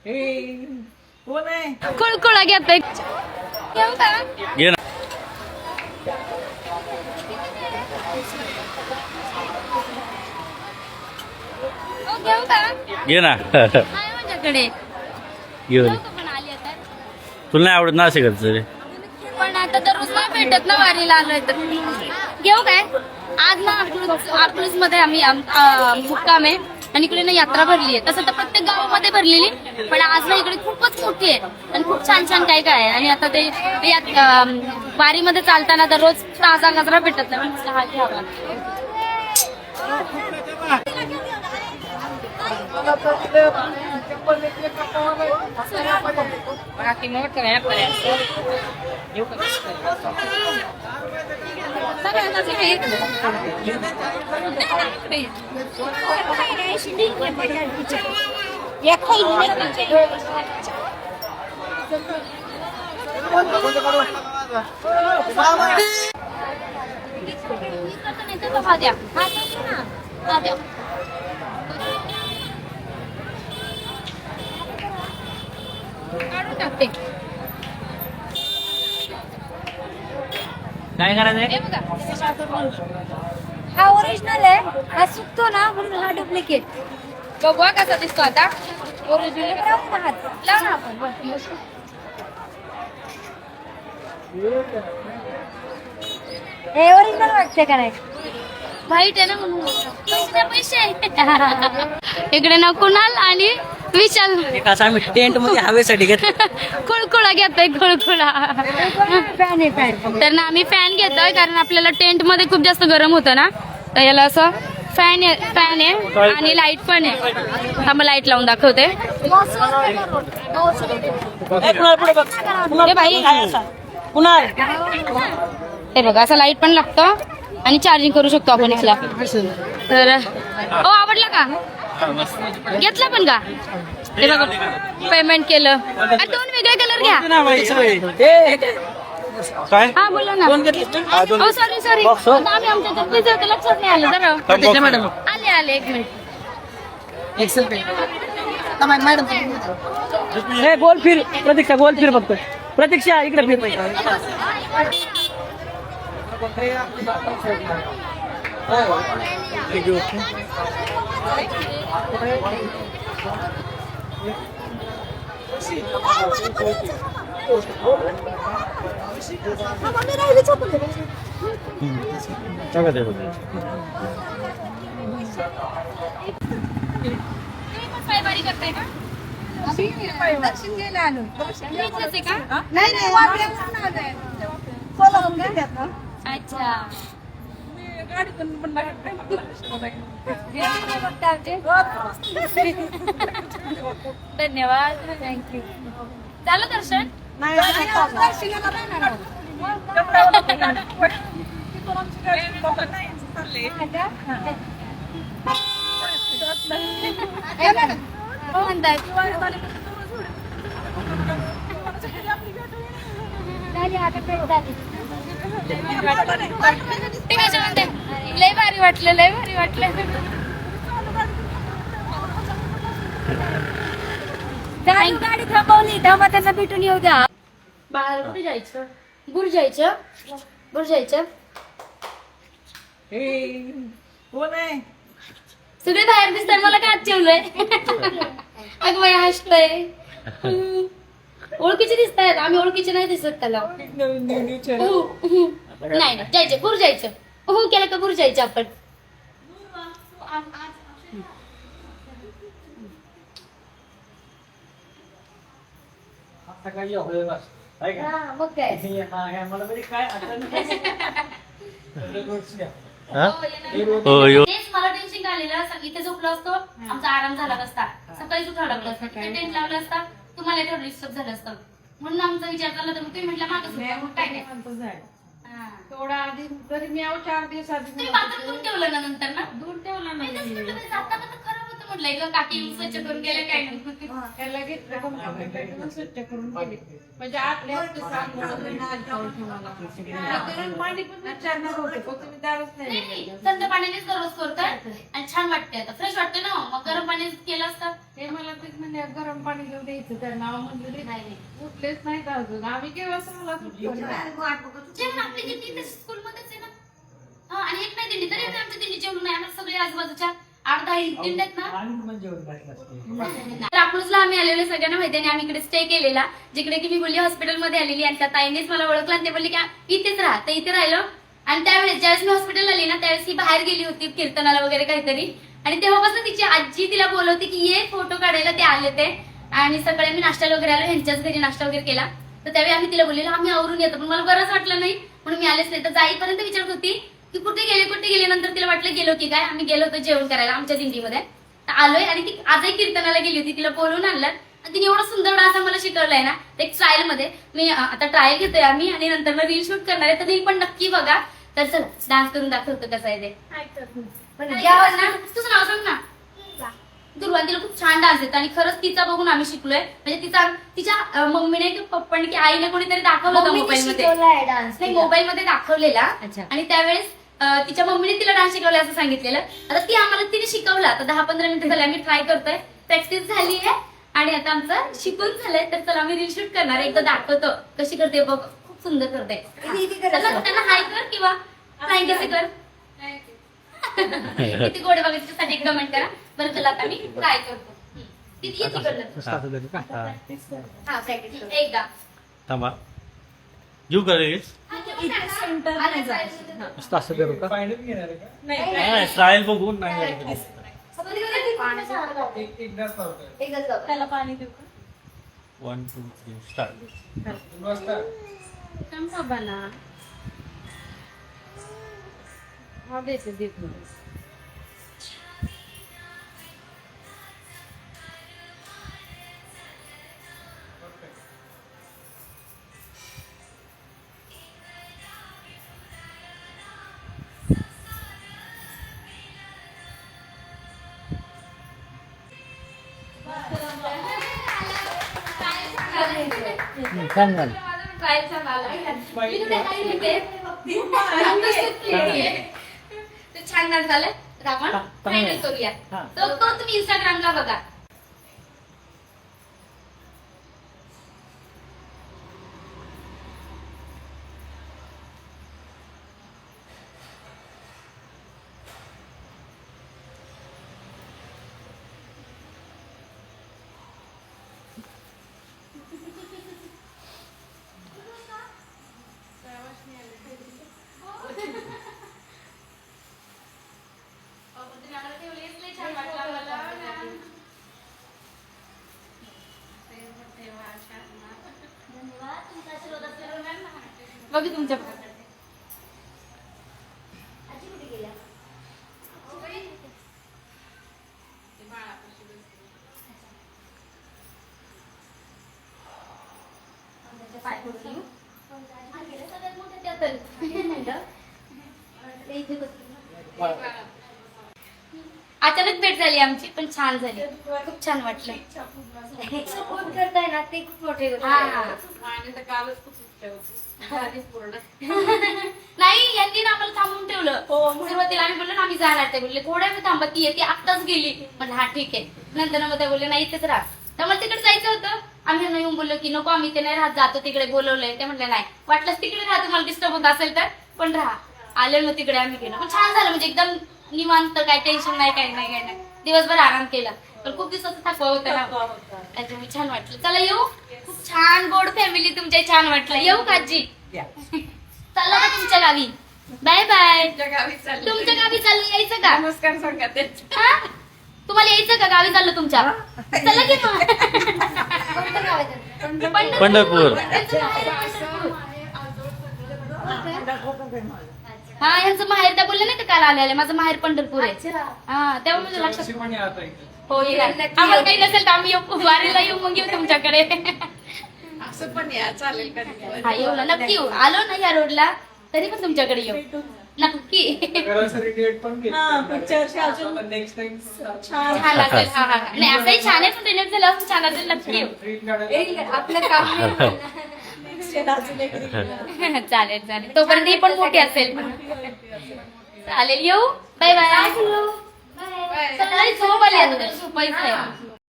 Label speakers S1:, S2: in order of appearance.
S1: कोण आहे?
S2: कुळकुळा घेतोय घेऊ का?
S3: घे ना.
S2: हो, घेऊ का?
S3: घे ना.
S2: आहे माझ्याकडे.
S3: घेऊन
S2: घेऊ का पण आली आता?
S3: तुला नाही आवडत ना असे करत रे.
S2: पण आता दररोज नाही भेटत ना वारीला आलोय तर घेऊ काय? आज ना अकलूज मध्ये आम्ही मुक्काम आहे आणि इकडे ना यात्रा भरली आहे. तसं तर प्रत्येक गावामध्ये भरलेली, पण आज ना इकडे खूपच मोठी आहे आणि खूप छान छान काय काय आहे. आणि आता ते वारीमध्ये चालताना दररोज ताजा गजरा भेटत नाही, म्हणून हा घ्यावा.
S1: काय करायचंय?
S2: हे बघा.
S4: हा ओरिजिनल आहे, हा सुकतो ना म्हणून हा डुप्लिकेट.
S2: बघूया कसा दिसतो आता. ओरिजिनल
S4: लावू ना हात.
S2: लाव ना आपण.
S4: हे ओरिजिनल वाटते का नाही?
S2: वाईट आहे ना म्हणून पैसे इकडे ना कुणाल आणि विशाल
S1: एकाच आम्ही टेंट मध्ये हवेसाठी घेतलं.
S2: कुळकुळा घेतोय कुळकुळा.
S4: फॅन आहे फॅन.
S2: तर ना आम्ही फॅन घेतोय कारण आपल्याला टेंट मध्ये खूप जास्त गरम होतं ना, तर याला असं फॅन आहे आणि लाईट पण आहे. थांबा लाईट लावून दाखवते. हे बाई
S1: कुणाल
S2: हे बघा असं लाईट पण लागतं आणि चार्जिंग करू शकतो आपण इथला. तर आवडला का? घेतला पण का? हे बघा पेमेंट केलं. दोन वेगळे कलर घ्या.
S3: काय
S2: हा बोला ना. हो सॉरी सॉरी आम्ही आमच्या गर्दीचं होतं, लक्षात नाही आलं जरा.
S1: मॅडम
S2: आले एक मिनिट.
S1: एक्सेल पे हे गोल फिर प्रतीक्षा, गोल फिर फक्त प्रतीक्षा इकडे फिर.
S2: पायवारी करताय का?
S4: दक्षिण घ्यायला आलो.
S2: इथलंच आहे का?
S4: नाही नाही वापरावरून आलोय. कोल्हापूर घेतात ना.
S2: अच्छा. धन्यवाद थँक्यू. झालं दर्शन?
S4: दक्षिणेला जाणार आहोत.
S2: हो म्हणताय.
S4: झाली आता पेट झाली.
S2: ते काय म्हणते? लय भारी वाटलं, लय भारी वाटलं.
S4: गाडी गाडी थांबवली, तेव्हा त्यांना भेटून येऊ द्या.
S2: बाहेर कुठे जायचं? बुर जायचं.
S1: कोण आहे?
S2: सगळे बाहेर दिसतात, मला काय ठेवलंय? अगं बाई हसतय. ओळखीचे दिसत आहेत, आम्ही ओळखीचे नाही दिसत त्याला. नाही जायचं बुर जायचं. हो केलं का बुर जायचं आपण.
S4: हा, मग काय.
S3: हो यो
S2: तेच मला टेन्शन आलेलं. इथे झोपलो असतो, आमचा आराम झाला नसता. सकाळी उठावं लागलं असतं, टेंट लावलं असता, तुम्हाला थोडं डिस्टर्ब झालं असतं. म्हणून आमचा विचार केला तर तुम्ही म्हटलं मागं काय नाही.
S4: थोडा आधी तरी मी 4 दिवस आधी
S2: तुम्ही बाथरूम दूर ठेवलं ना नंतर ना.
S4: दूर ठेवला
S2: मी तेच म्हटलं, जाताना तर खराब होतं. म्हटलंय का काकी स्वच्छ करून गेले काय नाही
S5: म्हणजे आपल्या पाणी पण विचारणार होते फक्त मी दारूच नाही
S2: नाही, थंड पाण्यानेच दररोज करतोय आणि छान वाटते आता फ्रेश वाटते ना मग गरम पाणी केलं असतं
S5: ते मला तेच म्हणजे गरम पाणी घेऊन द्यायचं त्यांना म्हणलं ते
S2: नाही
S5: उठलेच नाहीत अजून आम्ही केव्हा मला
S2: जेवण आपली दिंडी इथे स्कूलमध्येच आहे ना हा आणि एक नाही दिंडी तरी आमच्या दिंडी जेवण नाही आम्हाला सगळे आजूबाजूच्या 8-10 दिंड्या आहेत ना तर अकलूजला आम्ही आलेलो सगळ्यांना माहिती आणि आम्ही इकडे स्टे केलेला जिकडे की मी बोलली हॉस्पिटलमध्ये आलेली आणि त्या ताईनेच मला ओळखलं आणि ते बोलले की इथेच राहा तर इथे राहिलो आणि त्यावेळेस ज्यावेळेस मी हॉस्पिटलला आली ना त्यावेळेस ही बाहेर गेली होती कीर्तनाला वगैरे काहीतरी आणि तेव्हापासून तिची आजी तिला बोलवते की ये फोटो काढायला ते आले ते आणि सकाळी मी नाश्ता वगैरे आलो ह्यांच्याच घरी नाश्ता वगैरे केला तर त्यावेळी आम्ही तिला बोललेलो आम्ही आवरून येतो पण मला बरंच वाटलं नाही म्हणून मी आलेच नाही तर जाईपर्यंत विचारत होती की कुठे गेले नंतर तिला वाटलं गेलो की काय आम्ही गेलो होतो जेवण करायला आमच्या दिंडीमध्ये तर आलोय आणि ती आजही कीर्तनाला गेली होती तिला बोलवून आणलं आणि तिने एवढं सुंदर डान्स मला शिकवलाय ना एक ट्रायल मध्ये मी आता ट्रायल घेतोय आम्ही आणि नंतर मग रील शूट करणार आहे तर रील पण नक्की बघा तर चल डान्स करून दाखवतो कसं आहे ते तुझं नाव सांग ना दुर्वा तिला खूप छान डान्स येतो आणि खरंच तिचा बघून आम्ही शिकलोय म्हणजे तिच्या मम्मीने किंवा पप्पाने की आईने कोणीतरी दाखवलं होतं मोबाईलमध्ये नाही मोबाईलमध्ये दाखवलेला आणि त्यावेळेस तिच्या मम्मीने तिला डान्स शिकवला असं सांगितलेलं आता ती आम्हाला तिने शिकवला आता 10-15 मिनिटं झाले आम्ही ट्राय करतोय प्रॅक्टिस झाली आहे आणि आता आमचं शिकून झालंय तर चला आम्ही रील शूट करणार एकदा दाखवतो कशी करते बघ खूप सुंदर करते त्यांना हाय कर किंवा थँक्यू कर किती गोडे बघा त्याच्यासाठी कमेंट करा बरं चला आता मी ट्राय करतो किती येते करलं हा प्रॅक्टिस एकदा
S3: थांबा येऊ का लगेच
S1: असं करू का
S3: नाही ट्रायल बघून नाही
S5: त्याला पाणी देऊ
S3: 1 2 3 स्टार्ट
S5: का बना हा देते देत
S1: छान झालं
S2: छान डान्स झालं तर आपण फायनल करूया तो तुम्ही इंस्टाग्रामला बघा बघ तुमच्या अचानक भेट झाली आमची पण छान झाली खूप छान वाटलं
S4: सपोर्ट करताय ना ते खूप मोठे
S5: तर कालच खूप इच्छा होती
S2: नाही यांनी ना आम्हाला थांबून ठेवलं सुरुवातीला आम्ही बोललो ना आम्ही जाणार ते बोलले थोड्या वेळ थांबा ती येते आत्ताच गेली म्हटलं हा ठीक आहे नंतर मग ते बोलले नाही इथेच राहा त्यामुळे तिकडे जायचं होतं आम्ही यांना येऊन बोललो की नको आम्ही ते नाही राहत जातो तिकडे बोलवलंय ते म्हटलं नाही वाटलंच तिकडे राहा तुम्हाला डिस्टर्ब होत असेल तर पण राहा आले मग तिकडे आम्ही गेलो पण छान झालं म्हणजे एकदम निवांत काय टेन्शन नाही काही नाही दिवसभर आराम केला पण खूप दिवसाचा थकवा होता ना त्याच्यामुळे छान वाटलं चला येऊ खूप छान गोड फॅमिली तुमच्या छान वाटलं येऊ का आजी चला ना तुमच्या गावी बाय बाय तुमच्या गावी चाललं यायचं का
S5: नमस्कार सांगा ते
S2: हा? तुम्हाला यायचं का गावी चाललं तुमच्या चला की मग
S3: पंढरपूर
S2: हा यांचं माहेर त्या बोलले नाही का काल आलेलं माझं माहेर पंढरपूर आहे हा तेव्हा माझ्या लक्षात हो आम्हाला काही नसेल तर आम्ही येऊ वारीला येऊ मग येऊ तुमच्याकडे
S5: असं पण या चालेल कधी
S2: हा येऊ ना नक्की येऊ आलो ना या रोडला तरी पण तुमच्याकडे येऊ नक्की
S5: पुढच्या वर्षी अजून नेक्स्ट टाइम छान
S2: छान असेल. हा हा हा. नाही असंही छान आहे पण रिन्यू झालं असं छान असेल नक्की येऊ.
S4: आपलं काम
S5: अजून एक
S2: चालेल चालेल तोपर्यंत ही पण मोठी असेल. चालेल येऊ. Bye bye. चला झोप आली आता झोपायचं आहे.